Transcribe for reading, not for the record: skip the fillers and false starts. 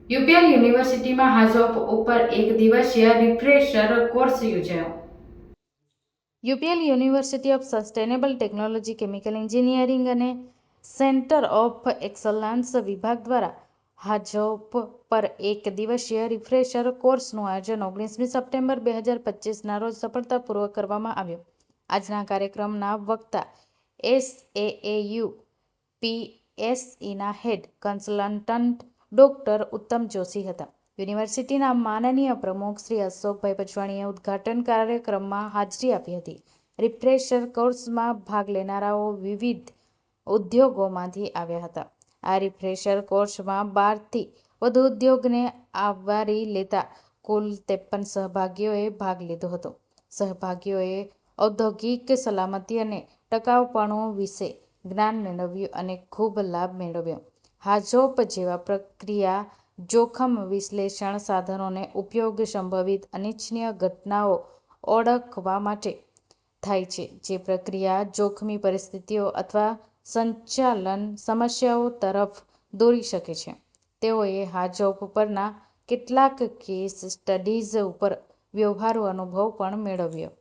UPL યુનિવર્સિટીમાં હાજોપ ઉપર એક દિવસીય રિફ્રેશર કોર્સ યોજાયો. UPL university of sustainable technology, chemical engineering અને સેન્ટર ઓફ એક્સલન્સ વિભાગ દ્વારા હાજોપ પર એક દિવસીય રિફ્રેશર કોર્સનું આયોજન 19મી સપ્ટેમ્બર 2025ના રોજ સફળતાપૂર્વક કરવામાં આવ્યું. આજના કાર્યક્રમના વક્તા એસએએયુ પીએસઈના હેડ કન્સલ્ટન્ટ ડોક્ટર ઉત્તમ જોશી હતા. યુનિવર્સિટીના માનનીય પ્રમુખ શ્રી અશોકભાઈ પચવાણીએ ઉદ્ઘાટન કાર્યક્રમમાં હાજરી આપી હતી. રિફ્રેશર કોર્સમાં ભાગ લેનારાઓ વિવિધ ઉદ્યોગોમાંથી આવ્યા હતા. આ રિફ્રેશર કોર્સમાં 12થી વધુ ઉદ્યોગને આવરી લેતા કુલ 53 સહભાગીઓએ ભાગ લીધો હતો. સહભાગીઓએ ઔદ્યોગિક સલામતી અને ટકાઉપણું વિશે જ્ઞાન મેળવ્યું અને ખૂબ લાભ મેળવ્યો. હાજોપ જેવા પ્રક્રિયા જોખમ વિશ્લેષણ સાધનોનો ઉપયોગ સંભવિત અનિચ્છનીય ઘટનાઓ ઓળખવા માટે થાય છે, જે પ્રક્રિયા જોખમી પરિસ્થિતિઓ અથવા સંચાલન સમસ્યાઓ તરફ દોરી શકે છે. તેઓએ હાજોપ પરના કેટલાક કેસ સ્ટડીઝ ઉપર વ્યવહારુ અનુભવ પણ મેળવ્યો.